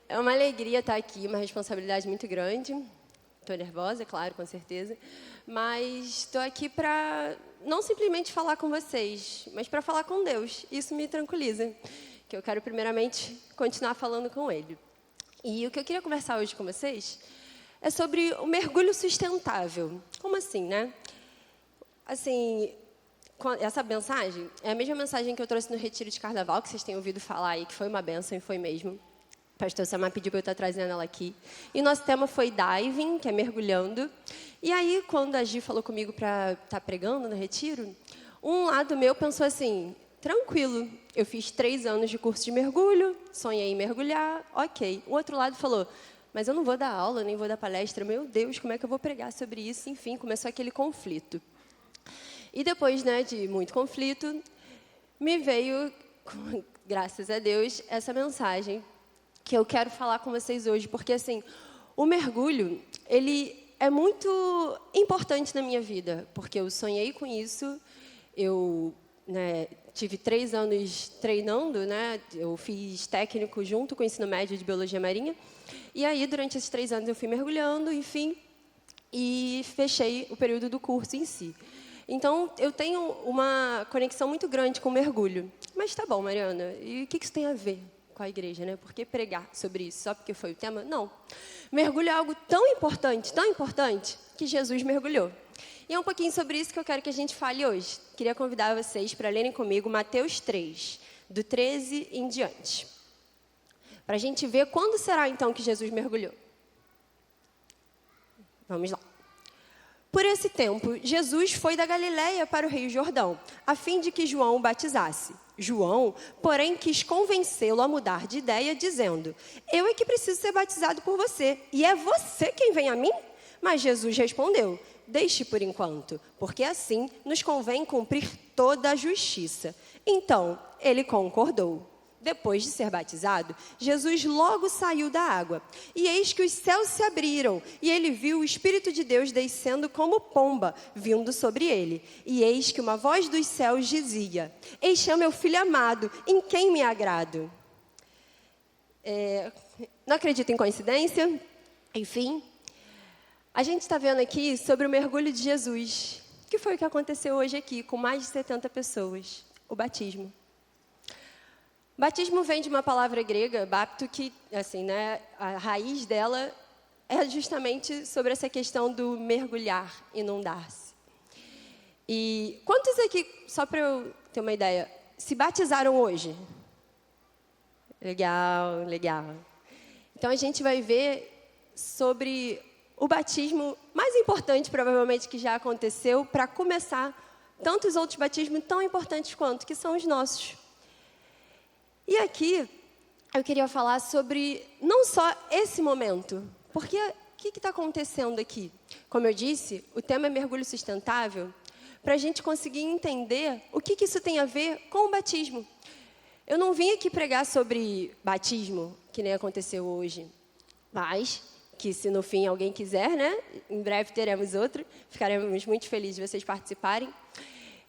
É uma alegria estar aqui, uma responsabilidade muito grande. Estou nervosa, claro, com certeza. Mas estou aqui para não simplesmente falar com vocês, mas para falar com Deus. Isso me tranquiliza, que eu quero primeiramente continuar falando com Ele. E o que eu queria conversar hoje com vocês é sobre o mergulho sustentável. Como assim, né? Assim, essa mensagem é a mesma mensagem que eu trouxe no Retiro de Carnaval, que vocês têm ouvido falar aí, que foi uma bênção e foi mesmo. O pastor Samar pediu para eu estar trazendo ela aqui. E nosso tema foi diving, que é mergulhando. E aí, quando a Gi falou comigo para estar pregando no retiro, um lado meu pensou assim, tranquilo, eu fiz 3 anos de curso de mergulho, sonhei em mergulhar, ok. O outro lado falou, mas eu não vou dar aula, nem vou dar palestra, meu Deus, como é que eu vou pregar sobre isso? Enfim, começou aquele conflito. E depois, de muito conflito, me veio, graças a Deus, essa mensagem que eu quero falar com vocês hoje, porque assim, o mergulho, ele é muito importante na minha vida, porque eu sonhei com isso, eu tive 3 anos treinando, eu fiz técnico junto com o ensino médio de biologia marinha, e aí durante esses 3 anos eu fui mergulhando, enfim, e fechei o período do curso em si. Então, eu tenho uma conexão muito grande com o mergulho. Mas tá bom, Mariana, e o que isso tem a ver com a igreja, né? Por que pregar sobre isso? Só porque foi o tema? Não. Mergulho é algo tão importante, que Jesus mergulhou. E é um pouquinho sobre isso que eu quero que a gente fale hoje. Queria convidar vocês para lerem comigo Mateus 3, do 13 em diante. Para a gente ver quando será, então, que Jesus mergulhou. Vamos lá. Por esse tempo, Jesus foi da Galiléia para o Rio Jordão, a fim de que João o batizasse. João, porém, quis convencê-lo a mudar de ideia, dizendo, eu é que preciso ser batizado por você, e é você quem vem a mim? Mas Jesus respondeu, deixe por enquanto, porque assim nos convém cumprir toda a justiça. Então, ele concordou. Depois de ser batizado, Jesus logo saiu da água. E eis que os céus se abriram, e ele viu o Espírito de Deus descendo como pomba, vindo sobre ele. E eis que uma voz dos céus dizia, este é o meu filho amado, em quem me agrado. Não acredito em coincidência? Enfim, a gente está vendo aqui sobre o mergulho de Jesus, que foi o que aconteceu hoje aqui, com mais de 70 pessoas, o batismo. Batismo vem de uma palavra grega, bapto, que, assim, a raiz dela é justamente sobre essa questão do mergulhar, inundar-se. E quantos aqui, só para eu ter uma ideia, se batizaram hoje? Legal, legal. Então, a gente vai ver sobre o batismo mais importante, provavelmente, que já aconteceu, para começar tantos outros batismos tão importantes quanto, que são os nossos. E aqui, eu queria falar sobre não só esse momento, porque o que está acontecendo aqui? Como eu disse, o tema é mergulho sustentável, para a gente conseguir entender o que isso tem a ver com o batismo. Eu não vim aqui pregar sobre batismo, que nem aconteceu hoje, mas que se no fim alguém quiser, em breve teremos outro, ficaremos muito felizes de vocês participarem.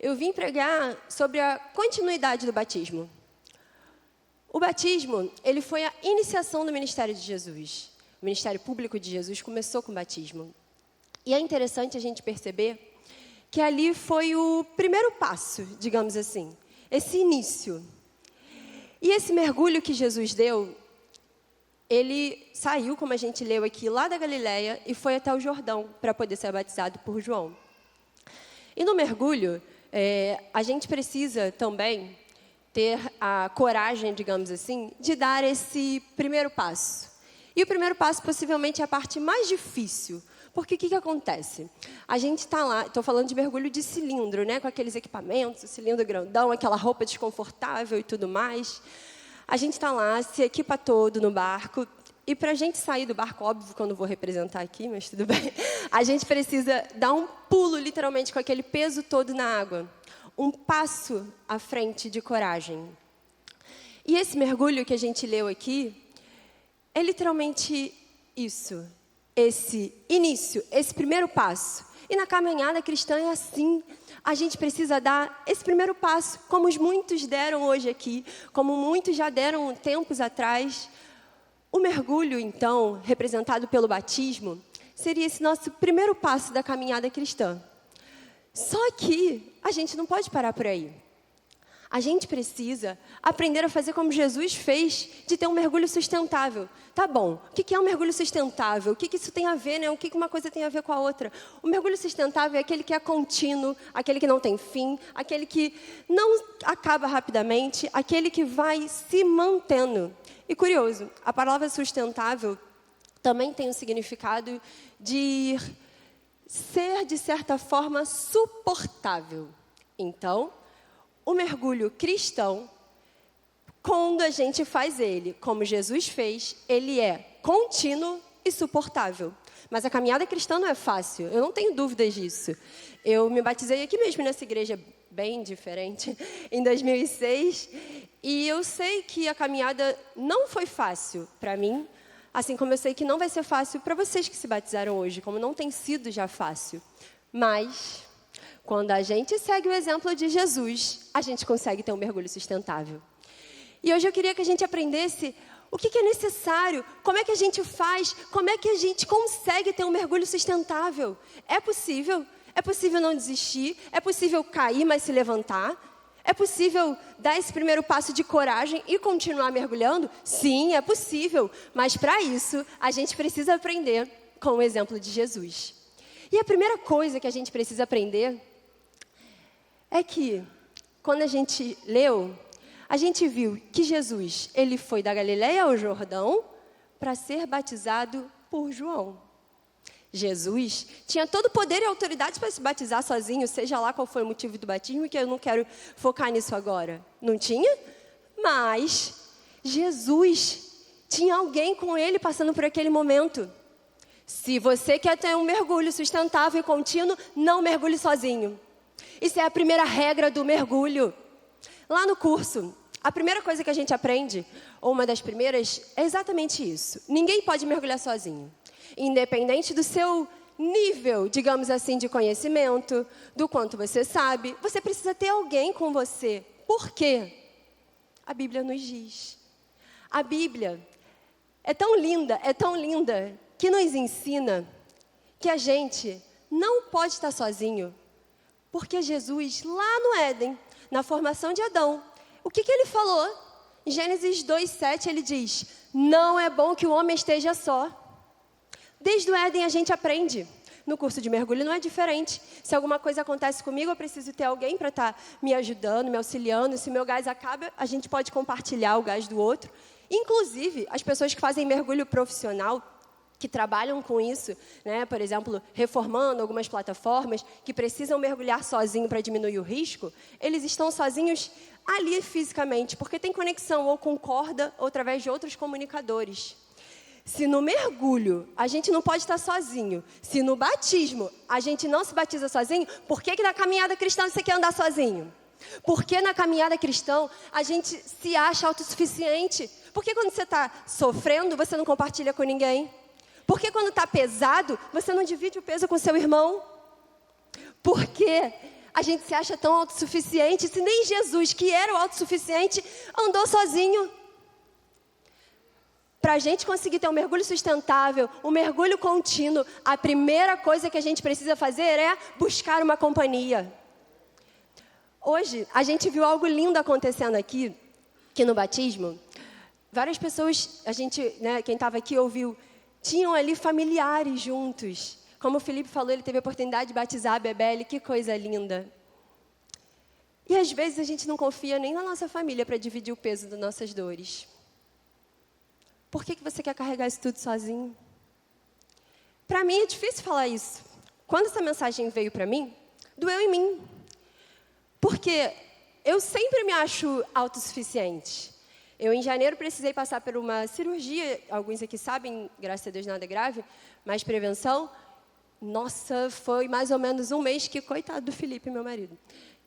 Eu vim pregar sobre a continuidade do batismo. O batismo, ele foi a iniciação do ministério de Jesus. O ministério público de Jesus começou com o batismo. E é interessante a gente perceber que ali foi o primeiro passo, digamos assim, esse início. E esse mergulho que Jesus deu, ele saiu, como a gente leu aqui, lá da Galiléia e foi até o Jordão para poder ser batizado por João. E no mergulho, a gente precisa também ter a coragem, digamos assim, de dar esse primeiro passo. E o primeiro passo, possivelmente, é a parte mais difícil. Porque o que acontece? A gente está lá, estou falando de mergulho de cilindro, com aqueles equipamentos, o cilindro grandão, aquela roupa desconfortável e tudo mais. A gente está lá, se equipa todo no barco. E para a gente sair do barco, óbvio que eu não vou representar aqui, mas tudo bem, a gente precisa dar um pulo, literalmente, com aquele peso todo na água. Um passo à frente de coragem. E esse mergulho que a gente leu aqui, é literalmente isso. Esse início, esse primeiro passo. E na caminhada cristã é assim. A gente precisa dar esse primeiro passo, como muitos deram hoje aqui, como muitos já deram tempos atrás. O mergulho, então, representado pelo batismo, seria esse nosso primeiro passo da caminhada cristã. Só que a gente não pode parar por aí. A gente precisa aprender a fazer como Jesus fez, de ter um mergulho sustentável. Tá bom, o que é um mergulho sustentável? O que isso tem a ver, né? O que uma coisa tem a ver com a outra? O mergulho sustentável é aquele que é contínuo, aquele que não tem fim, aquele que não acaba rapidamente, aquele que vai se mantendo. E curioso, a palavra sustentável também tem o significado de ser, de certa forma, suportável. Então, o mergulho cristão, quando a gente faz ele, como Jesus fez, ele é contínuo e suportável. Mas a caminhada cristã não é fácil, eu não tenho dúvidas disso. Eu me batizei aqui mesmo nessa igreja bem diferente, em 2006, e eu sei que a caminhada não foi fácil para mim, assim como eu sei que não vai ser fácil para vocês que se batizaram hoje, como não tem sido já fácil. Mas quando a gente segue o exemplo de Jesus, a gente consegue ter um mergulho sustentável. E hoje eu queria que a gente aprendesse o que é necessário, como é que a gente faz, como é que a gente consegue ter um mergulho sustentável. É possível não desistir, é possível cair, mas se levantar. É possível dar esse primeiro passo de coragem e continuar mergulhando? Sim, é possível, mas para isso a gente precisa aprender com o exemplo de Jesus. E a primeira coisa que a gente precisa aprender é que, quando a gente leu, a gente viu que Jesus, ele foi da Galileia ao Jordão para ser batizado por João. Jesus tinha todo o poder e autoridade para se batizar sozinho, seja lá qual foi o motivo do batismo, que eu não quero focar nisso agora. Não tinha? Mas Jesus tinha alguém com ele passando por aquele momento. Se você quer ter um mergulho sustentável e contínuo, não mergulhe sozinho. Isso é a primeira regra do mergulho. Lá no curso, a primeira coisa que a gente aprende, ou uma das primeiras, é exatamente isso. Ninguém pode mergulhar sozinho. Independente do seu nível, digamos assim, de conhecimento, do quanto você sabe, você precisa ter alguém com você. Por quê? A Bíblia nos diz. A Bíblia é tão linda, que nos ensina que a gente não pode estar sozinho. Porque Jesus, lá no Éden, na formação de Adão, o que ele falou? Em Gênesis 2:7, ele diz: não é bom que o homem esteja só. Desde o Éden a gente aprende. No curso de mergulho não é diferente. Se alguma coisa acontece comigo, eu preciso ter alguém para estar me ajudando, me auxiliando. Se meu gás acaba, a gente pode compartilhar o gás do outro. Inclusive, as pessoas que fazem mergulho profissional, que trabalham com isso, né? Por exemplo, reformando algumas plataformas, que precisam mergulhar sozinho para diminuir o risco, eles estão sozinhos ali fisicamente, porque tem conexão ou com corda ou através de outros comunicadores. Se no mergulho a gente não pode estar sozinho, se no batismo a gente não se batiza sozinho, por que na caminhada cristã você quer andar sozinho? Porque na caminhada cristã a gente se acha autossuficiente? Porque quando você está sofrendo, você não compartilha com ninguém? Porque quando está pesado, você não divide o peso com seu irmão? Porque a gente se acha tão autossuficiente, se nem Jesus, que era o autossuficiente, andou sozinho? Para a gente conseguir ter um mergulho sustentável, um mergulho contínuo, a primeira coisa que a gente precisa fazer é buscar uma companhia. Hoje, a gente viu algo lindo acontecendo aqui, que no batismo, várias pessoas, quem estava aqui ouviu, tinham ali familiares juntos. Como o Felipe falou, ele teve a oportunidade de batizar a Bebele, que coisa linda. E às vezes a gente não confia nem na nossa família para dividir o peso das nossas dores. Por que você quer carregar isso tudo sozinho? Para mim é difícil falar isso. Quando essa mensagem veio para mim, doeu em mim. Porque eu sempre me acho autossuficiente. Eu, em janeiro, precisei passar por uma cirurgia, alguns aqui sabem, graças a Deus nada grave, mas prevenção. Nossa, foi mais ou menos um mês que, coitado do Felipe, meu marido.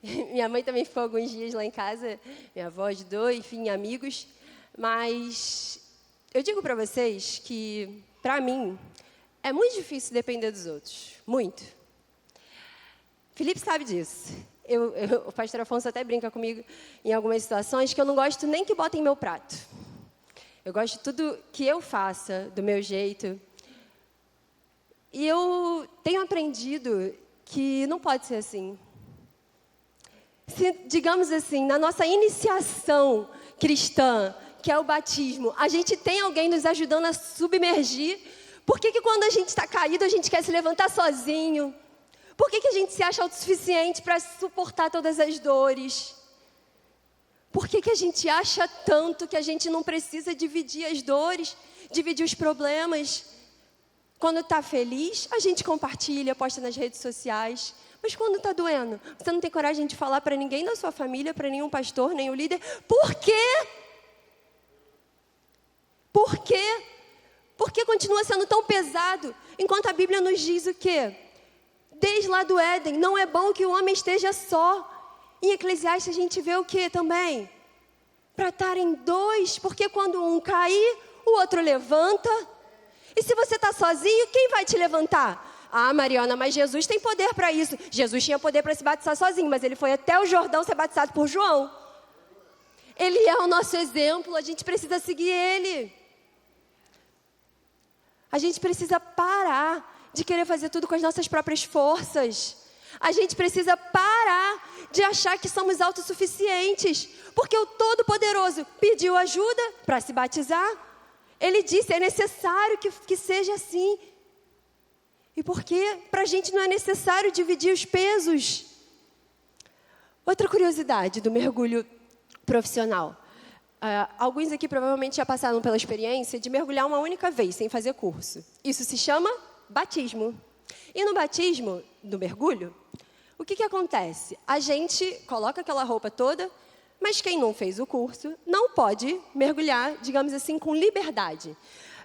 Minha mãe também ficou alguns dias lá em casa, minha avó ajudou, enfim, amigos. Mas eu digo para vocês que, para mim, é muito difícil depender dos outros. Muito. Felipe sabe disso. O pastor Afonso até brinca comigo em algumas situações que eu não gosto nem que botem meu prato. Eu gosto de tudo que eu faça, do meu jeito. E eu tenho aprendido que não pode ser assim. Se, digamos assim, na nossa iniciação cristã, que é o batismo, a gente tem alguém nos ajudando a submergir. Por que quando a gente está caído, a gente quer se levantar sozinho? Por que a gente se acha autossuficiente para suportar todas as dores? Por que a gente acha tanto que a gente não precisa dividir as dores, dividir os problemas? Quando está feliz, a gente compartilha, posta nas redes sociais. Mas quando está doendo, você não tem coragem de falar para ninguém da sua família, para nenhum pastor, nenhum líder. Por quê? Por quê? Por que continua sendo tão pesado? Enquanto a Bíblia nos diz o quê? Desde lá do Éden, não é bom que o homem esteja só. Em Eclesiastes a gente vê o quê também? Para estarem dois, porque quando um cair, o outro levanta. E se você está sozinho, quem vai te levantar? Ah, Mariana, mas Jesus tem poder para isso. Jesus tinha poder para se batizar sozinho, mas ele foi até o Jordão ser batizado por João. Ele é o nosso exemplo, a gente precisa seguir ele. A gente precisa parar de querer fazer tudo com as nossas próprias forças. A gente precisa parar de achar que somos autossuficientes. Porque o Todo-Poderoso pediu ajuda para se batizar. Ele disse, é necessário que seja assim. E por que para a gente não é necessário dividir os pesos? Outra curiosidade do mergulho profissional. Alguns aqui provavelmente já passaram pela experiência de mergulhar uma única vez, sem fazer curso. Isso se chama batismo. E no batismo, do mergulho, o que acontece? A gente coloca aquela roupa toda, mas quem não fez o curso não pode mergulhar, digamos assim, com liberdade.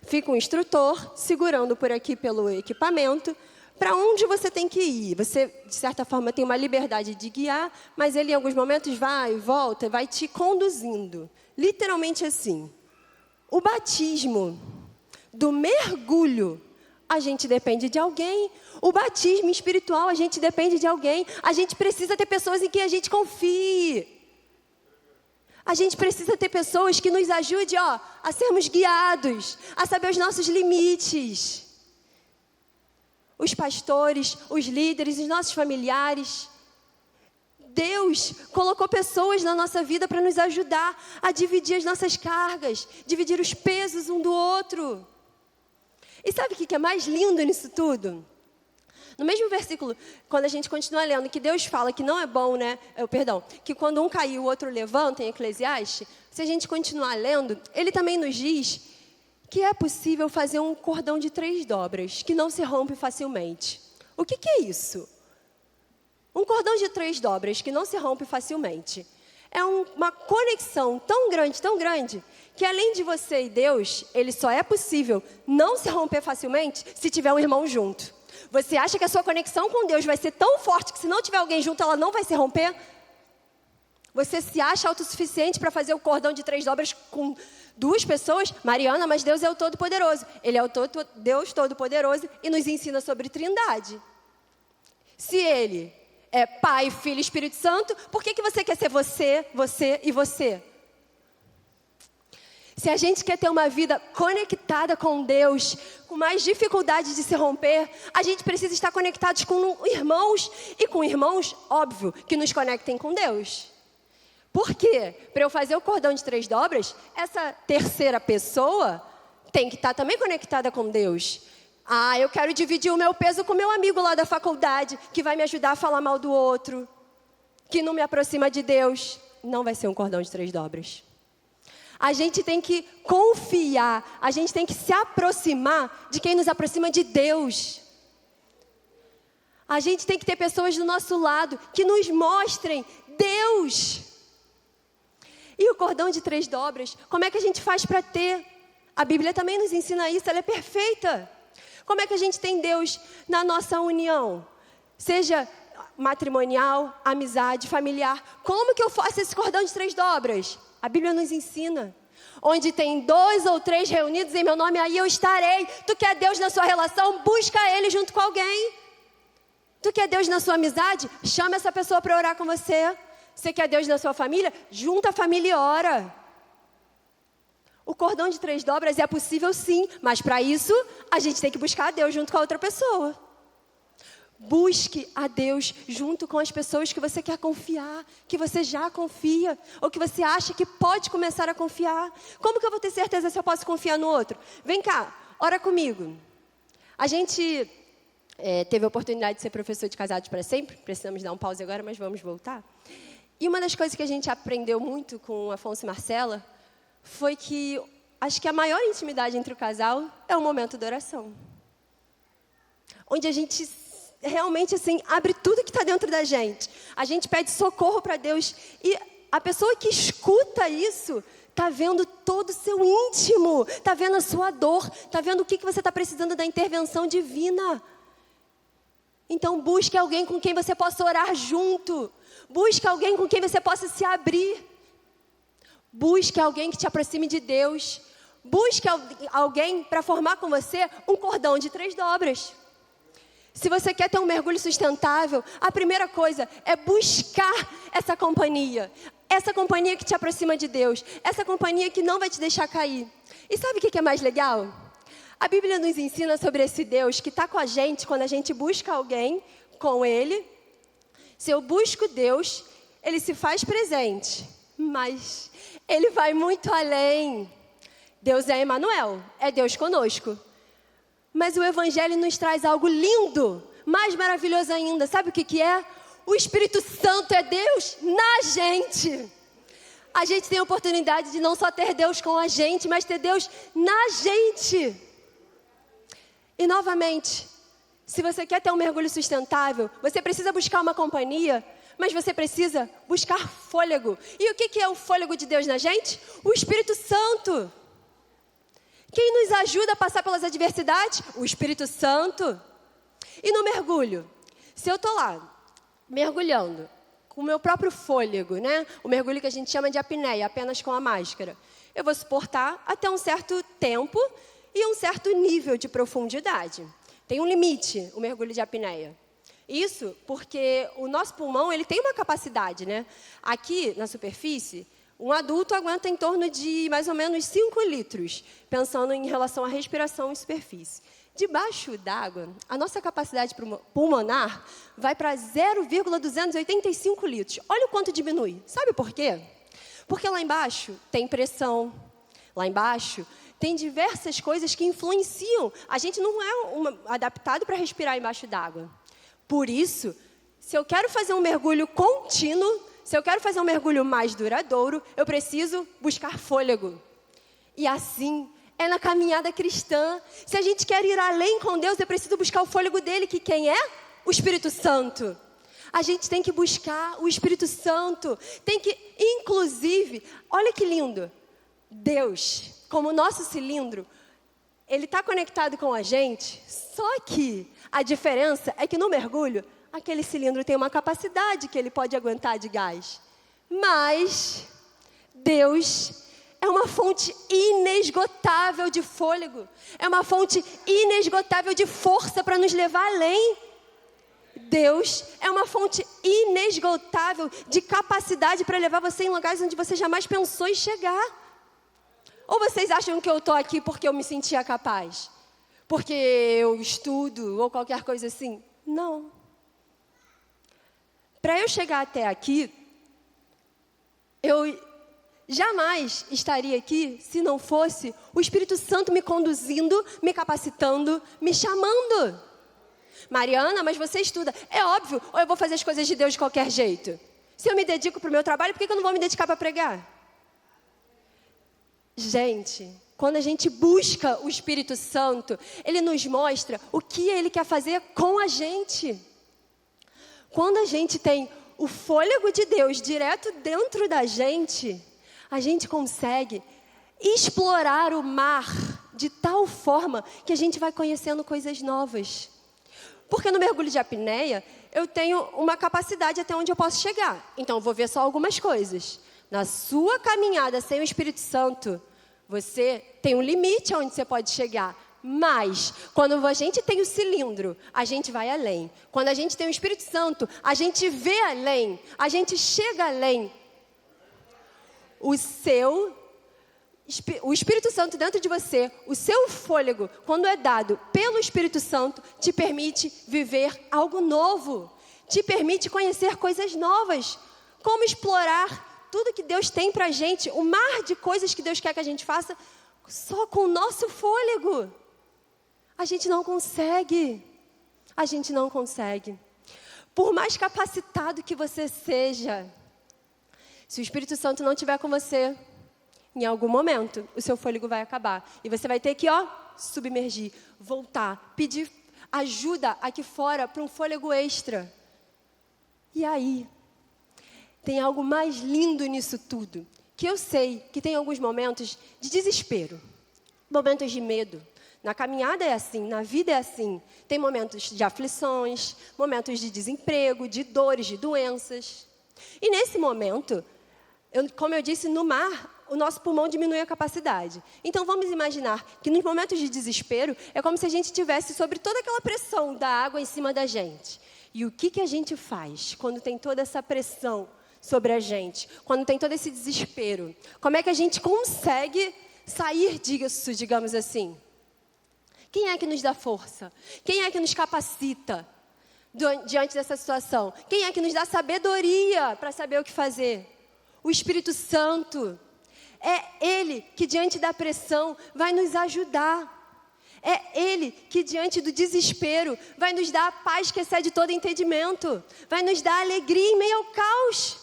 Fica um instrutor segurando por aqui pelo equipamento, para onde você tem que ir. Você, de certa forma, tem uma liberdade de guiar, mas ele, em alguns momentos, vai e volta, vai te conduzindo. Literalmente assim. O batismo do mergulho, a gente depende de alguém. O batismo espiritual, a gente depende de alguém. A gente precisa ter pessoas em quem a gente confie. A gente precisa ter pessoas que nos ajudem, a sermos guiados, a saber os nossos limites. Os pastores, os líderes, os nossos familiares. Deus colocou pessoas na nossa vida para nos ajudar a dividir as nossas cargas, dividir os pesos um do outro. E sabe o que é mais lindo nisso tudo? No mesmo versículo, quando a gente continua lendo, que Deus fala que não é bom, que quando um cair, o outro levanta, em Eclesiastes, se a gente continuar lendo, ele também nos diz que é possível fazer um cordão de 3 dobras, que não se rompe facilmente. O que é isso? Um cordão de 3 dobras, que não se rompe facilmente. É uma conexão tão grande, que além de você e Deus, ele só é possível não se romper facilmente se tiver um irmão junto. Você acha que a sua conexão com Deus vai ser tão forte que se não tiver alguém junto, ela não vai se romper? Você se acha autossuficiente para fazer o cordão de 3 dobras com 2 pessoas? Mariana, mas Deus é o Todo-Poderoso. Ele é o Deus Todo-Poderoso e nos ensina sobre Trindade. Se Ele é Pai, Filho e Espírito Santo, por que você quer ser você, você e você? Se a gente quer ter uma vida conectada com Deus, com mais dificuldade de se romper, a gente precisa estar conectados com irmãos, e com irmãos, óbvio, que nos conectem com Deus. Por quê? Para eu fazer o cordão de 3 dobras, essa terceira pessoa tem que estar também conectada com Deus. Ah, eu quero dividir o meu peso com meu amigo lá da faculdade, que vai me ajudar a falar mal do outro, que não me aproxima de Deus. Não vai ser um cordão de 3 dobras. A gente tem que confiar, a gente tem que se aproximar de quem nos aproxima de Deus. A gente tem que ter pessoas do nosso lado que nos mostrem Deus. E o cordão de 3 dobras, como é que a gente faz para ter? A Bíblia também nos ensina isso, ela é perfeita. Como é que a gente tem Deus na nossa união? Seja matrimonial, amizade, familiar. Como que eu faço esse cordão de 3 dobras? A Bíblia nos ensina. Onde tem 2 ou 3 reunidos em meu nome, aí eu estarei. Tu quer Deus na sua relação? Busca Ele junto com alguém. Tu quer Deus na sua amizade? Chama essa pessoa para orar com você. Você quer Deus na sua família? Junta a família e ora. O cordão de 3 dobras é possível sim, mas para isso a gente tem que buscar a Deus junto com a outra pessoa. Busque a Deus junto com as pessoas que você quer confiar, que você já confia, ou que você acha que pode começar a confiar. Como que eu vou ter certeza se eu posso confiar no outro? Vem cá, ora comigo. A gente teve a oportunidade de ser professor de Casados para Sempre, precisamos dar um pause agora, mas vamos voltar. E uma das coisas que a gente aprendeu muito com Afonso e Marcela foi que, acho que a maior intimidade entre o casal é o momento da oração. Onde a gente realmente, assim, abre tudo que está dentro da gente. A gente pede socorro para Deus. E a pessoa que escuta isso está vendo todo o seu íntimo. Está vendo a sua dor. Está vendo o que você está precisando da intervenção divina. Então, busque alguém com quem você possa orar junto. Busque alguém com quem você possa se abrir. Busque alguém que te aproxime de Deus. Busque alguém para formar com você um cordão de 3 dobras. Se você quer ter um mergulho sustentável, a primeira coisa é buscar essa companhia. Essa companhia que te aproxima de Deus. Essa companhia que não vai te deixar cair. E sabe o que é mais legal? A Bíblia nos ensina sobre esse Deus que está com a gente quando a gente busca alguém com Ele. Se eu busco Deus, Ele se faz presente. Mas Ele vai muito além. Deus é Emanuel, é Deus conosco. Mas o Evangelho nos traz algo lindo, mais maravilhoso ainda. Sabe o que é? O Espírito Santo é Deus na gente. A gente tem a oportunidade de não só ter Deus com a gente, mas ter Deus na gente. E novamente, se você quer ter um mergulho sustentável, você precisa buscar uma companhia, mas você precisa buscar fôlego. E o que é o fôlego de Deus na gente? O Espírito Santo. Quem nos ajuda a passar pelas adversidades? O Espírito Santo. E no mergulho? Se eu estou lá, mergulhando, com o meu próprio fôlego, né? O mergulho que a gente chama de apneia, apenas com a máscara. Eu vou suportar até um certo tempo e um certo nível de profundidade. Tem um limite, o mergulho de apneia. Isso porque o nosso pulmão, ele tem uma capacidade, né? Aqui, na superfície, um adulto aguenta em torno de mais ou menos 5 litros, pensando em relação à respiração em superfície. Debaixo d'água, a nossa capacidade pulmonar vai para 0,285 litros. Olha o quanto diminui. Sabe por quê? Porque lá embaixo tem pressão, lá embaixo tem diversas coisas que influenciam. A gente não é adaptado para respirar embaixo d'água. Por isso, se eu quero fazer um mergulho contínuo, se eu quero fazer um mergulho mais duradouro, eu preciso buscar fôlego. E assim é na caminhada cristã. Se a gente quer ir além com Deus, é preciso buscar o fôlego dele, que quem é? O Espírito Santo. A gente tem que buscar o Espírito Santo. Tem que, inclusive, olha que lindo. Deus, como nosso cilindro, ele está conectado com a gente, só que a diferença é que no mergulho, aquele cilindro tem uma capacidade que ele pode aguentar de gás. Mas Deus é uma fonte inesgotável de fôlego. É uma fonte inesgotável de força para nos levar além. Deus é uma fonte inesgotável de capacidade para levar você em lugares onde você jamais pensou em chegar. Ou vocês acham que eu estou aqui porque eu me sentia capaz? Porque eu estudo ou qualquer coisa assim? Não. Para eu chegar até aqui, eu jamais estaria aqui se não fosse o Espírito Santo me conduzindo, me capacitando, me chamando. Mariana, mas você estuda. É óbvio, ou eu vou fazer as coisas de Deus de qualquer jeito? Se eu me dedico para o meu trabalho, por que eu não vou me dedicar para pregar? Gente, quando a gente busca o Espírito Santo, ele nos mostra o que ele quer fazer com a gente. Quando a gente tem o fôlego de Deus direto dentro da gente, a gente consegue explorar o mar de tal forma que a gente vai conhecendo coisas novas. Porque no mergulho de apneia, eu tenho uma capacidade até onde eu posso chegar. Então, eu vou ver só algumas coisas. Na sua caminhada sem o Espírito Santo, você tem um limite aonde você pode chegar. Mas, quando a gente tem o cilindro, a gente vai além. Quando a gente tem o Espírito Santo, a gente vê além. A gente chega além. O seu o Espírito Santo dentro de você, o seu fôlego, quando é dado pelo Espírito Santo, te permite viver algo novo, te permite conhecer coisas novas, como explorar tudo que Deus tem pra gente, o mar de coisas que Deus quer que a gente faça, só com o nosso fôlego. A gente não consegue. Por mais capacitado que você seja, se o Espírito Santo não estiver com você, em algum momento, o seu fôlego vai acabar. E você vai ter que, submergir, voltar, pedir ajuda aqui fora para um fôlego extra. E aí, tem algo mais lindo nisso tudo, que eu sei que tem alguns momentos de desespero, momentos de medo. Na caminhada é assim, na vida é assim. Tem momentos de aflições, momentos de desemprego, de dores, de doenças. E nesse momento, como eu disse, no mar, o nosso pulmão diminui a capacidade. Então, vamos imaginar que nos momentos de desespero, é como se a gente estivesse sobre toda aquela pressão da água em cima da gente. E o que a gente faz quando tem toda essa pressão sobre a gente? Quando tem todo esse desespero? Como é que a gente consegue sair disso, digamos assim? Quem é que nos dá força? Quem é que nos capacita diante dessa situação? Quem é que nos dá sabedoria para saber o que fazer? O Espírito Santo. É Ele que diante da pressão vai nos ajudar. É Ele que diante do desespero vai nos dar a paz que excede todo entendimento. Vai nos dar alegria em meio ao caos.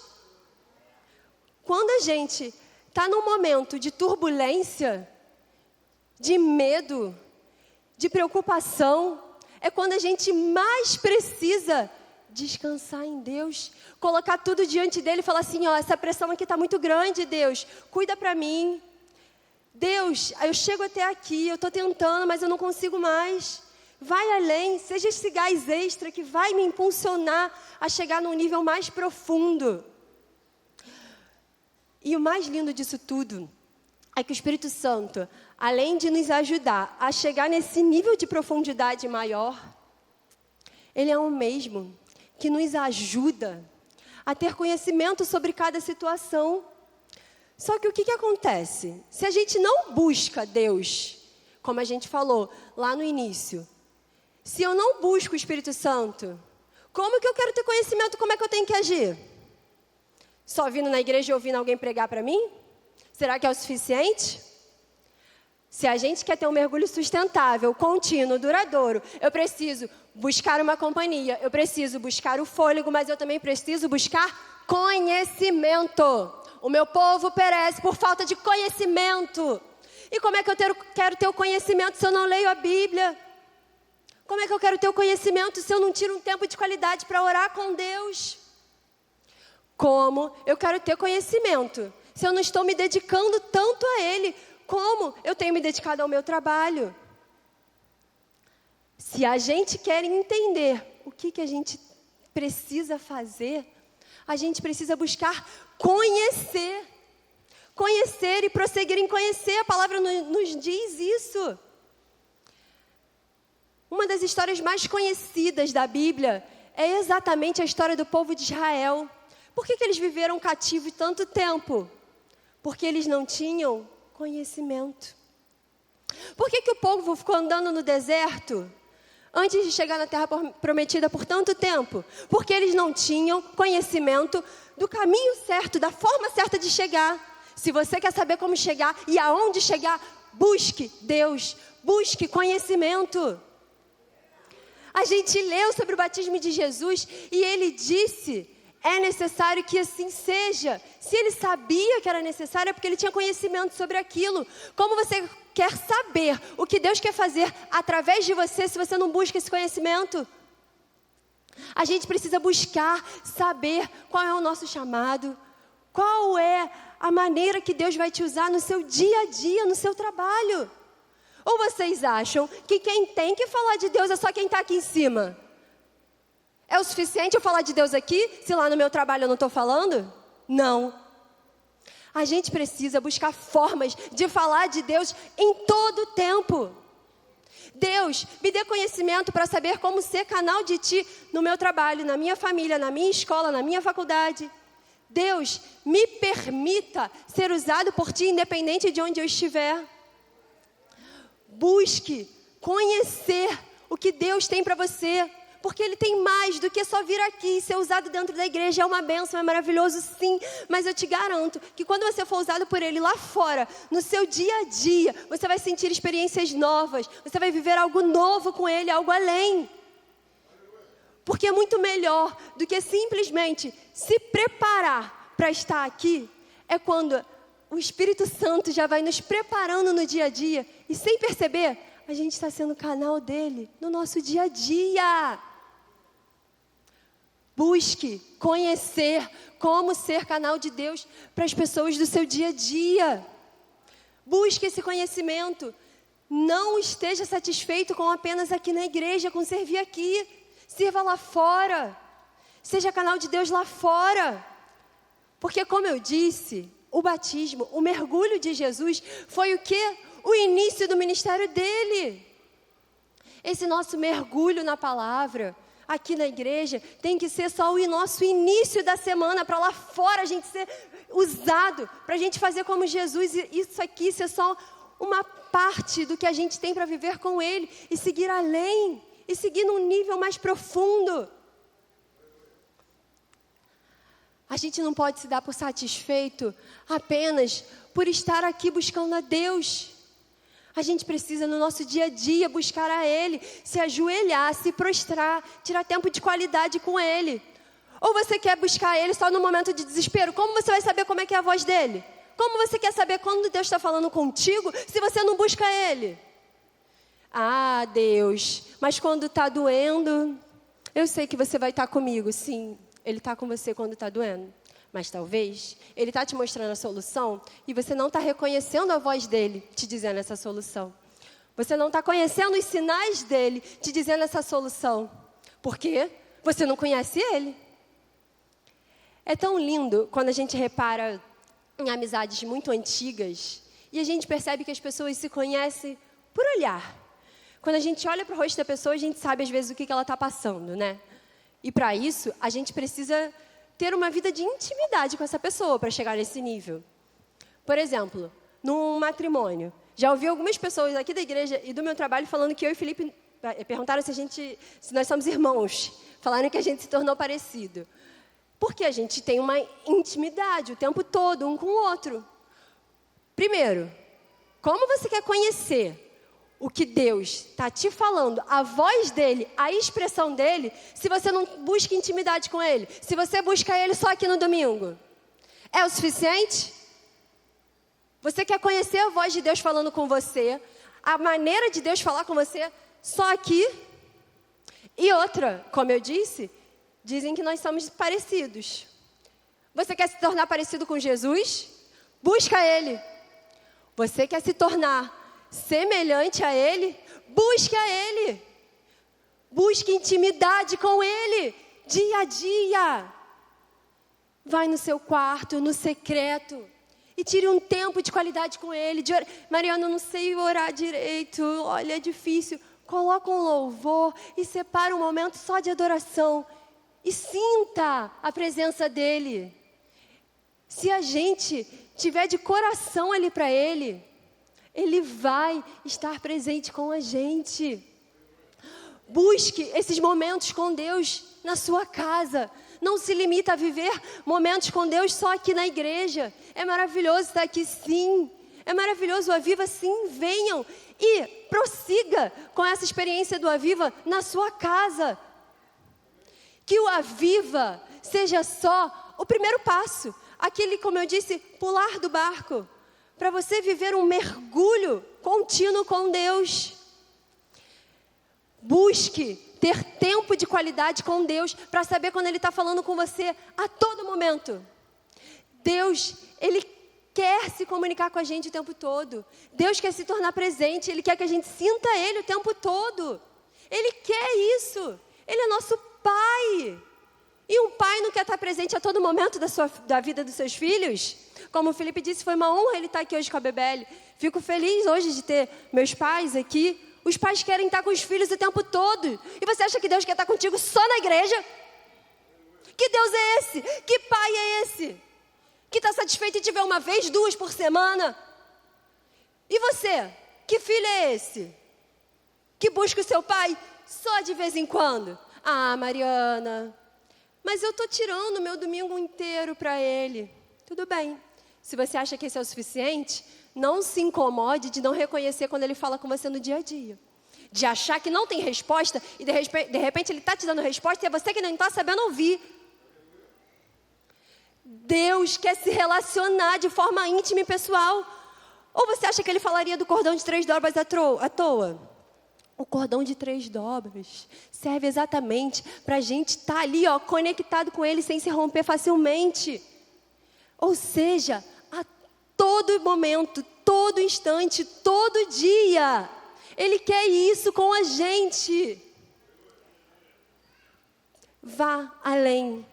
Quando a gente está num momento de turbulência, de medo, de preocupação, é quando a gente mais precisa descansar em Deus, colocar tudo diante dele e falar assim, essa pressão aqui está muito grande, Deus, cuida para mim. Deus, eu chego até aqui, eu estou tentando, mas eu não consigo mais. Vai além, seja esse gás extra que vai me impulsionar a chegar num nível mais profundo. E o mais lindo disso tudo é que o Espírito Santo, além de nos ajudar a chegar nesse nível de profundidade maior, ele é o mesmo que nos ajuda a ter conhecimento sobre cada situação. Só que o que acontece? Se a gente não busca Deus, como a gente falou lá no início, se eu não busco o Espírito Santo, como que eu quero ter conhecimento, como é que eu tenho que agir? Só vindo na igreja e ouvindo alguém pregar para mim? Será que é o suficiente? Se a gente quer ter um mergulho sustentável, contínuo, duradouro, eu preciso buscar uma companhia, eu preciso buscar o fôlego, mas eu também preciso buscar conhecimento. O meu povo perece por falta de conhecimento. E como é que eu quero ter o conhecimento se eu não leio a Bíblia? Como é que eu quero ter o conhecimento se eu não tiro um tempo de qualidade para orar com Deus? Como eu quero ter conhecimento se eu não estou me dedicando tanto a Ele? Como eu tenho me dedicado ao meu trabalho? Se a gente quer entender o que a gente precisa fazer, a gente precisa buscar conhecer. Conhecer e prosseguir em conhecer. A palavra nos diz isso. Uma das histórias mais conhecidas da Bíblia é exatamente a história do povo de Israel. Por que eles viveram cativos tanto tempo? Porque eles não tinham conhecimento. Por que o povo ficou andando no deserto antes de chegar na terra prometida por tanto tempo? Porque eles não tinham conhecimento do caminho certo, da forma certa de chegar. Se você quer saber como chegar e aonde chegar, busque Deus, busque conhecimento. A gente leu sobre o batismo de Jesus e ele disse: é necessário que assim seja. Se ele sabia que era necessário, é porque ele tinha conhecimento sobre aquilo. Como você quer saber o que Deus quer fazer através de você, se você não busca esse conhecimento? A gente precisa buscar, saber qual é o nosso chamado, qual é a maneira que Deus vai te usar no seu dia a dia, no seu trabalho. Ou vocês acham que quem tem que falar de Deus é só quem está aqui em cima? É o suficiente eu falar de Deus aqui, se lá no meu trabalho eu não estou falando? Não. A gente precisa buscar formas de falar de Deus em todo o tempo. Deus, me dê conhecimento para saber como ser canal de Ti no meu trabalho, na minha família, na minha escola, na minha faculdade. Deus, me permita ser usado por Ti, independente de onde eu estiver. Busque conhecer o que Deus tem para você, porque Ele tem mais do que só vir aqui e ser usado dentro da igreja. É uma bênção, é maravilhoso, sim, mas eu te garanto que quando você for usado por Ele lá fora, no seu dia a dia, você vai sentir experiências novas, você vai viver algo novo com Ele, algo além. Porque é muito melhor do que simplesmente se preparar para estar aqui, é quando o Espírito Santo já vai nos preparando no dia a dia e, sem perceber, a gente está sendo canal dele no nosso dia a dia. Busque conhecer como ser canal de Deus para as pessoas do seu dia a dia. Busque esse conhecimento. Não esteja satisfeito com apenas aqui na igreja, com servir aqui. Sirva lá fora. Seja canal de Deus lá fora. Porque, como eu disse, o batismo, o mergulho de Jesus foi o quê? O início do ministério dele. Esse nosso mergulho na palavra, aqui na igreja, tem que ser só o nosso início da semana, para lá fora a gente ser usado, para a gente fazer como Jesus, e isso aqui ser só uma parte do que a gente tem para viver com Ele, e seguir além, e seguir num nível mais profundo. A gente não pode se dar por satisfeito apenas por estar aqui buscando a Deus. A gente precisa no nosso dia a dia buscar a Ele, se ajoelhar, se prostrar, tirar tempo de qualidade com Ele. Ou você quer buscar Ele só no momento de desespero? Como você vai saber como é que é a voz dEle? Como você quer saber quando Deus está falando contigo se você não busca Ele? Ah, Deus, mas quando está doendo, eu sei que você vai estar comigo, sim. Ele está com você quando está doendo. Mas talvez Ele está te mostrando a solução e você não está reconhecendo a voz dEle te dizendo essa solução. Você não está conhecendo os sinais dEle te dizendo essa solução. Por quê? Você não conhece Ele. É tão lindo quando a gente repara em amizades muito antigas e a gente percebe que as pessoas se conhecem por olhar. Quando a gente olha para o rosto da pessoa, a gente sabe às vezes o que ela está passando, né? E para isso, a gente precisa ter uma vida de intimidade com essa pessoa para chegar nesse nível. Por exemplo, num matrimônio. Já ouvi algumas pessoas aqui da igreja e do meu trabalho falando que eu e Felipe perguntaram se nós somos irmãos. Falaram que a gente se tornou parecido. Porque a gente tem uma intimidade o tempo todo, um com o outro. Primeiro, como você quer conhecer o que Deus está te falando, a voz dEle, a expressão dEle, se você não busca intimidade com Ele? Se você busca Ele só aqui no domingo, é o suficiente? Você quer conhecer a voz de Deus falando com você, a maneira de Deus falar com você só aqui? E outra, como eu disse, dizem que nós somos parecidos. Você quer se tornar parecido com Jesus? Busca Ele. Você quer se tornar semelhante a Ele? Busque a Ele. Busque intimidade com Ele, dia a dia. Vai no seu quarto, no secreto, e tire um tempo de qualidade com Ele. Mariana, eu não sei orar direito, olha, é difícil. Coloca um louvor e separa um momento só de adoração. E sinta a presença dEle. Se a gente tiver de coração ali para Ele, Ele vai estar presente com a gente. Busque esses momentos com Deus na sua casa. Não se limita a viver momentos com Deus só aqui na igreja. É maravilhoso estar aqui, sim. É maravilhoso o Aviva, sim. Venham e prossiga com essa experiência do Aviva na sua casa. Que o Aviva seja só o primeiro passo. Aquele, como eu disse, pular do barco. Para você viver um mergulho contínuo com Deus. Busque ter tempo de qualidade com Deus para saber quando Ele está falando com você a todo momento. Deus, Ele quer se comunicar com a gente o tempo todo. Deus quer se tornar presente, Ele quer que a gente sinta Ele o tempo todo. Ele quer isso. Ele é nosso Pai. E um pai não quer estar presente a todo momento da vida dos seus filhos? Como o Felipe disse, foi uma honra ele estar aqui hoje com a Bebele. Fico feliz hoje de ter meus pais aqui. Os pais querem estar com os filhos o tempo todo. E você acha que Deus quer estar contigo só na igreja? Que Deus é esse? Que pai é esse? Que está satisfeito em te ver uma vez, 2 por semana? E você? Que filho é esse? Que busca o seu pai só de vez em quando? Ah, Mariana, mas eu estou tirando o meu domingo inteiro para ele. Tudo bem. Se você acha que esse é o suficiente, não se incomode de não reconhecer quando ele fala com você no dia a dia. De achar que não tem resposta e de repente ele está te dando resposta e é você que não está sabendo ouvir. Deus quer se relacionar de forma íntima e pessoal. Ou você acha que ele falaria do cordão de 3 dobras à toa? O cordão de 3 dobras serve exatamente para a gente estar ali, conectado com ele sem se romper facilmente. Ou seja, a todo momento, todo instante, todo dia, ele quer isso com a gente. Vá além.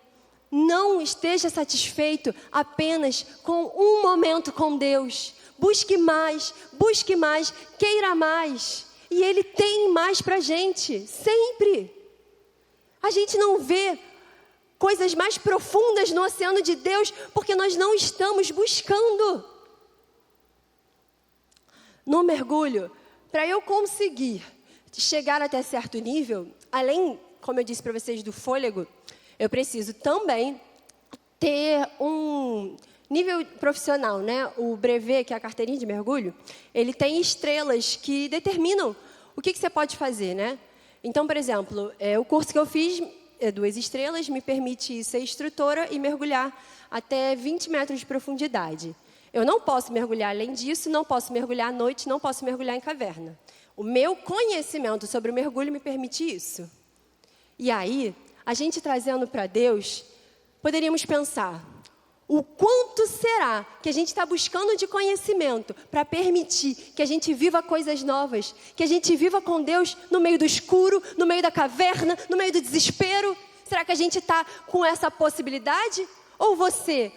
Não esteja satisfeito apenas com um momento com Deus. Busque mais, queira mais. E Ele tem mais para a gente, sempre. A gente não vê coisas mais profundas no oceano de Deus porque nós não estamos buscando. No mergulho, para eu conseguir chegar até certo nível, além, como eu disse para vocês, do fôlego, eu preciso também ter um nível profissional, né? O brevet, que é a carteirinha de mergulho, ele tem estrelas que determinam o que você pode fazer, né? Então, por exemplo, o curso que eu fiz, 2 estrelas, me permite ser instrutora e mergulhar até 20 metros de profundidade. Eu não posso mergulhar além disso, não posso mergulhar à noite, não posso mergulhar em caverna. O meu conhecimento sobre o mergulho me permite isso. E aí, a gente trazendo para Deus, poderíamos pensar, o quanto será que a gente está buscando de conhecimento para permitir que a gente viva coisas novas, que a gente viva com Deus no meio do escuro, no meio da caverna, no meio do desespero? Será que a gente está com essa possibilidade? Ou você,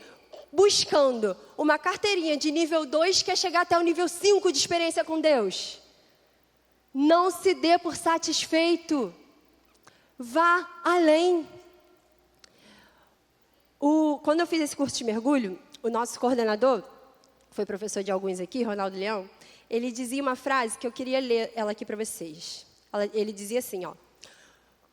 buscando uma carteirinha de nível 2, quer chegar até o nível 5 de experiência com Deus? Não se dê por satisfeito. Vá além. Quando eu fiz esse curso de mergulho, o nosso coordenador, foi professor de alguns aqui, Ronaldo Leão, ele dizia uma frase que eu queria ler ela aqui para vocês. Ele dizia assim,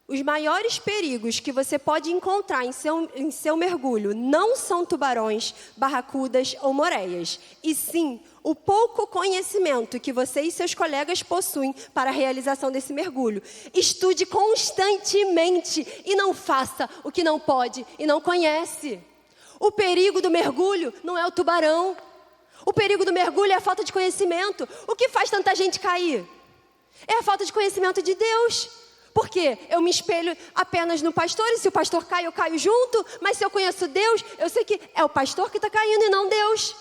os maiores perigos que você pode encontrar em seu mergulho não são tubarões, barracudas ou moreias, e sim o pouco conhecimento que você e seus colegas possuem para a realização desse mergulho. Estude constantemente e não faça o que não pode e não conhece. O perigo do mergulho não é o tubarão. O perigo do mergulho é a falta de conhecimento. O que faz tanta gente cair? É a falta de conhecimento de Deus. Porque eu me espelho apenas no pastor, e se o pastor cai, eu caio junto. Mas se eu conheço Deus, eu sei que é o pastor que está caindo e não Deus.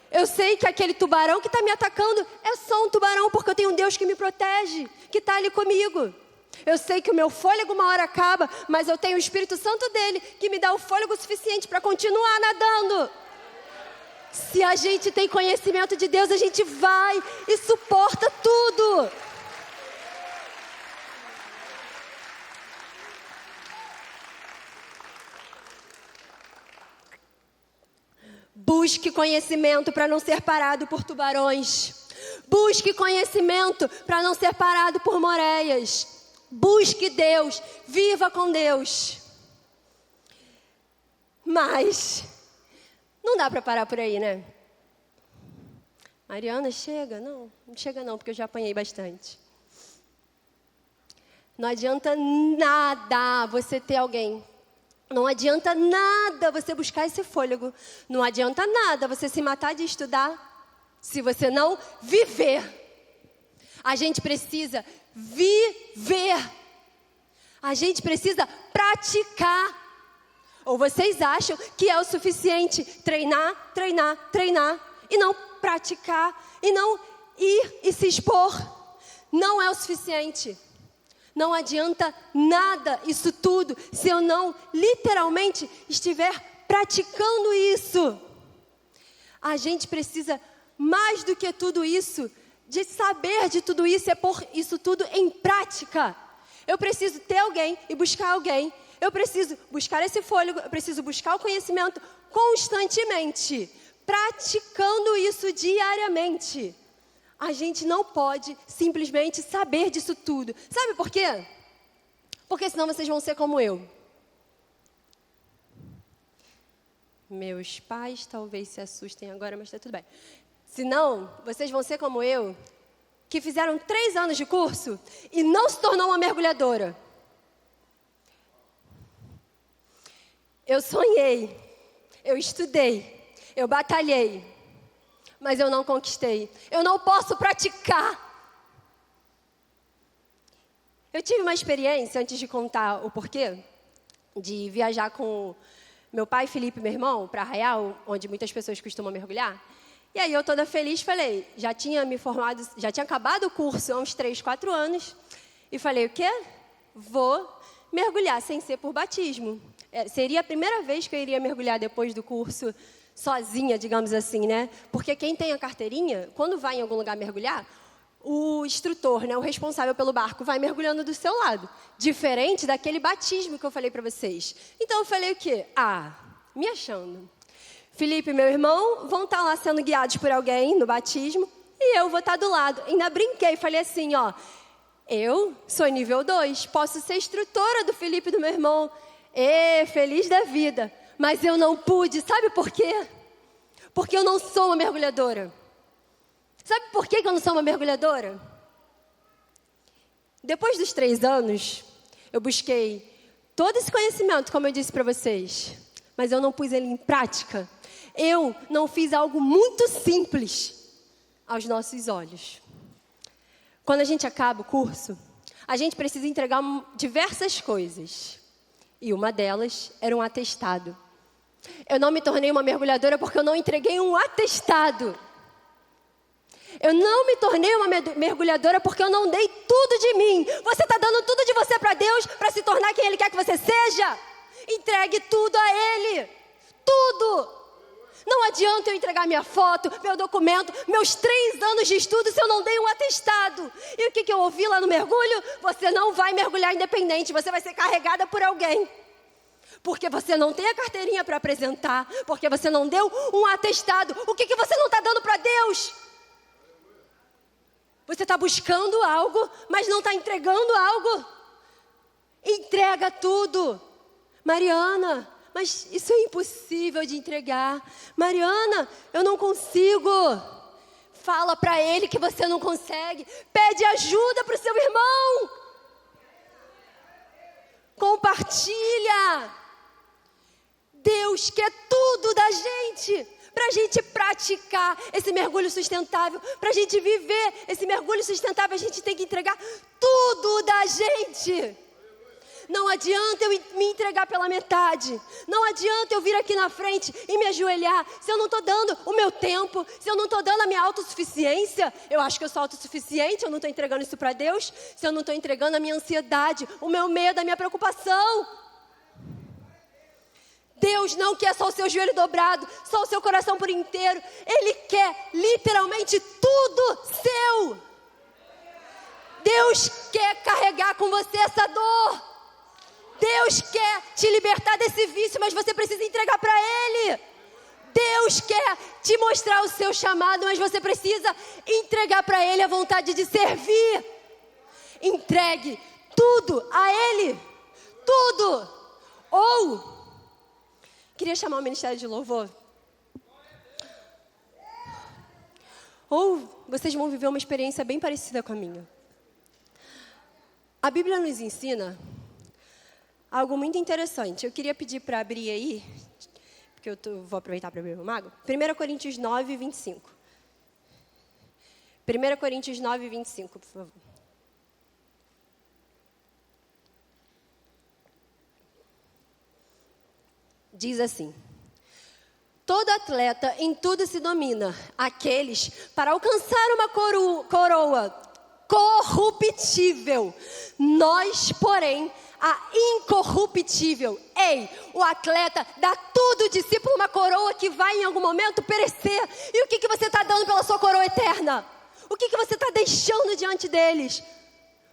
Eu sei que aquele tubarão que está me atacando é só um tubarão, porque eu tenho um Deus que me protege, que está ali comigo. Eu sei que o meu fôlego uma hora acaba, mas eu tenho o Espírito Santo dele, que me dá o fôlego suficiente para continuar nadando. Se a gente tem conhecimento de Deus, a gente vai e suporta tudo. Busque conhecimento para não ser parado por tubarões. Busque conhecimento para não ser parado por moreias. Busque Deus, viva com Deus. Mas não dá para parar por aí, né? Mariana, chega? Não chega não, porque eu já apanhei bastante. Não adianta nada você ter alguém. Não adianta nada você buscar esse fôlego. Não adianta nada você se matar de estudar se você não viver. A gente precisa viver. A gente precisa praticar. Ou vocês acham que é o suficiente treinar, treinar, treinar e não praticar e não ir e se expor? Não é o suficiente. Não adianta nada isso tudo se eu não literalmente estiver praticando isso. A gente precisa, mais do que tudo isso, de saber de tudo isso, é pôr isso tudo em prática. Eu preciso ter alguém e buscar alguém. Eu preciso buscar esse fôlego, eu preciso buscar o conhecimento constantemente, praticando isso diariamente. A gente não pode simplesmente saber disso tudo. Sabe por quê? Porque senão vocês vão ser como eu. Meus pais talvez se assustem agora, mas está tudo bem. Senão, vocês vão ser como eu, que fizeram 3 anos de curso e não se tornou uma mergulhadora. Eu sonhei, eu estudei, eu batalhei, mas eu não conquistei. Eu não posso praticar. Eu tive uma experiência, antes de contar o porquê, de viajar com meu pai, Felipe, meu irmão, para Arraial, onde muitas pessoas costumam mergulhar. E aí eu toda feliz falei, já tinha me formado, já tinha acabado o curso há uns 3, 4 anos. E falei, o quê? Vou mergulhar sem ser por batismo. Seria a primeira vez que eu iria mergulhar depois do curso sozinha, digamos assim, né? Porque quem tem a carteirinha, quando vai em algum lugar mergulhar, o instrutor, né, o responsável pelo barco, vai mergulhando do seu lado. Diferente daquele batismo que eu falei para vocês. Então eu falei o quê? Me achando. Felipe e meu irmão vão estar lá sendo guiados por alguém no batismo e eu vou estar do lado. Ainda brinquei, falei assim, eu sou nível 2, posso ser instrutora do Felipe e do meu irmão. Feliz da vida. Mas eu não pude, sabe por quê? Porque eu não sou uma mergulhadora. Sabe por que eu não sou uma mergulhadora? Depois dos 3 anos, eu busquei todo esse conhecimento, como eu disse para vocês, mas eu não pus ele em prática. Eu não fiz algo muito simples aos nossos olhos. Quando a gente acaba o curso, a gente precisa entregar diversas coisas. E uma delas era um atestado. Eu não me tornei uma mergulhadora porque eu não entreguei um atestado. Eu não me tornei uma mergulhadora porque eu não dei tudo de mim. Você está dando tudo de você para Deus para se tornar quem Ele quer que você seja? Entregue tudo a Ele. Tudo. Não adianta eu entregar minha foto, meu documento, meus 3 anos de estudo se eu não dei um atestado. E o que eu ouvi lá no mergulho? Você não vai mergulhar independente, você vai ser carregada por alguém. Porque você não tem a carteirinha para apresentar, porque você não deu um atestado. O que você não está dando para Deus? Você está buscando algo, mas não está entregando algo. Entrega tudo. Mariana, mas isso é impossível de entregar. Mariana, eu não consigo. Fala para ele que você não consegue. Pede ajuda para o seu irmão. Compartilha. Deus quer tudo da gente. Para a gente praticar esse mergulho sustentável, para a gente viver esse mergulho sustentável, a gente tem que entregar tudo da gente. Não adianta eu me entregar pela metade. Não adianta eu vir aqui na frente e me ajoelhar se eu não estou dando o meu tempo, se eu não estou dando a minha autossuficiência. Eu acho que eu sou autossuficiente, eu não estou entregando isso para Deus. Se eu não estou entregando a minha ansiedade, o meu medo, a minha preocupação. Deus não quer só o seu joelho dobrado, só o seu coração por inteiro. Ele quer literalmente tudo seu. Deus quer carregar com você essa dor. Deus quer te libertar desse vício, mas você precisa entregar para Ele. Deus quer te mostrar o seu chamado, mas você precisa entregar para Ele a vontade de servir. Entregue tudo a Ele. Tudo. Ou... Queria chamar o Ministério de Louvor. Ou vocês vão viver uma experiência bem parecida com a minha. A Bíblia nos ensina algo muito interessante. Eu queria pedir para abrir aí, porque vou aproveitar para abrir o mago. 1 Coríntios 9, 25. 1 Coríntios 9, 25, por favor. Diz assim: todo atleta em tudo se domina, aqueles para alcançar uma coroa corruptível. Nós, porém, a incorruptível. Ei, o atleta dá tudo de si por uma coroa que vai em algum momento perecer. E o que você está dando pela sua coroa eterna? O que você está deixando diante deles?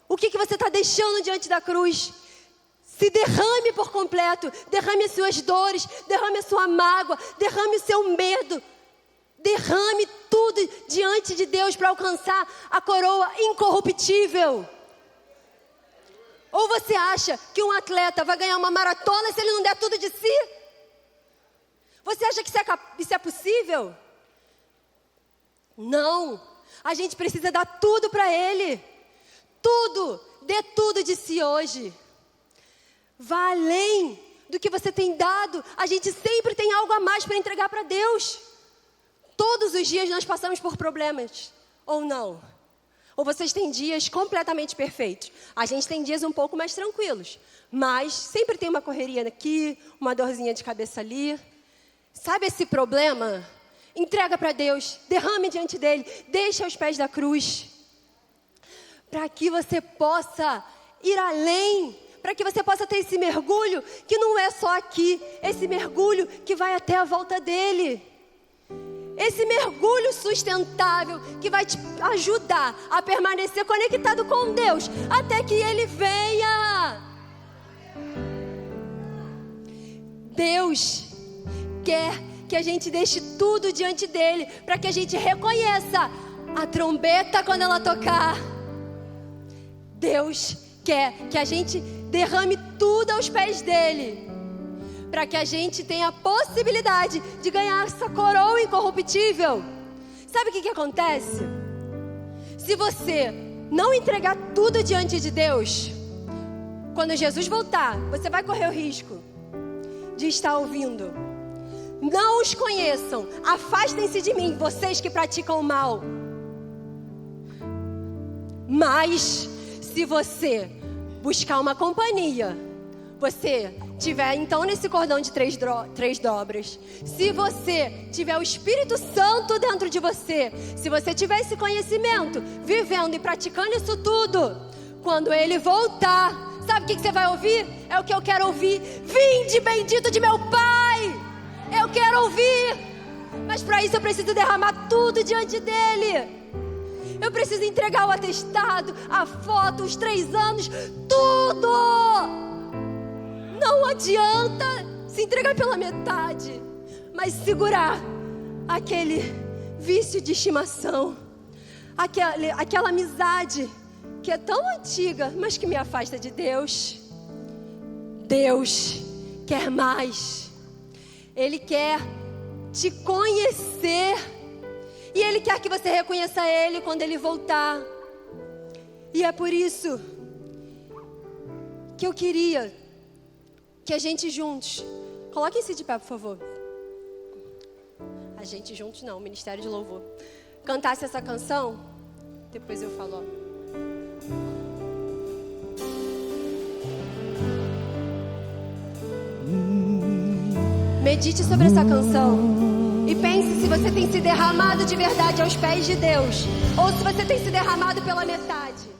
O que você está deixando diante da cruz? Se derrame por completo. Derrame as suas dores, derrame a sua mágoa, derrame o seu medo. Derrame tudo diante de Deus para alcançar a coroa incorruptível. Ou você acha que um atleta vai ganhar uma maratona se ele não der tudo de si? Você acha que isso é possível? Não. A gente precisa dar tudo para Ele. Tudo. Dê tudo de si hoje. Vá além do que você tem dado. A gente sempre tem algo a mais para entregar para Deus. Todos os dias nós passamos por problemas. Ou não? Ou vocês têm dias completamente perfeitos? A gente tem dias um pouco mais tranquilos. Mas sempre tem uma correria aqui, uma dorzinha de cabeça ali. Sabe esse problema? Entrega para Deus, derrame diante dele, deixa aos pés da cruz. Para que você possa ir além, para que você possa ter esse mergulho que não é só aqui, esse mergulho que vai até a volta dele. Esse mergulho sustentável que vai te ajudar a permanecer conectado com Deus até que Ele venha. Deus quer que a gente deixe tudo diante dele, para que a gente reconheça a trombeta quando ela tocar. Deus quer que a gente derrame tudo aos pés dele, para que a gente tenha a possibilidade de ganhar essa coroa incorruptível. Sabe o que acontece? Se você não entregar tudo diante de Deus, quando Jesus voltar, você vai correr o risco de estar ouvindo: não os conheçam, afastem-se de mim, vocês que praticam o mal. Mas, se você buscar uma companhia, você tiver então nesse cordão de três dobras, se você tiver o Espírito Santo dentro de você, se você tiver esse conhecimento, vivendo e praticando isso tudo, quando Ele voltar, sabe o que você vai ouvir? É o que eu quero ouvir: vinde bendito de meu Pai. Eu quero ouvir, mas para isso eu preciso derramar tudo diante dele. Eu preciso entregar o atestado, a foto, os 3 anos, tudo. Não adianta se entregar pela metade, mas segurar aquele vício de estimação, aquela amizade que é tão antiga, mas que me afasta de Deus. Deus quer mais. Ele quer te conhecer. E Ele quer que você reconheça Ele quando Ele voltar. E é por isso que eu queria que a gente juntos, coloquem-se de pé, por favor. A gente juntos não, o Ministério de Louvor, cantasse essa canção. Depois eu falo, ó. Medite sobre essa canção e pense se você tem se derramado de verdade aos pés de Deus, ou se você tem se derramado pela metade.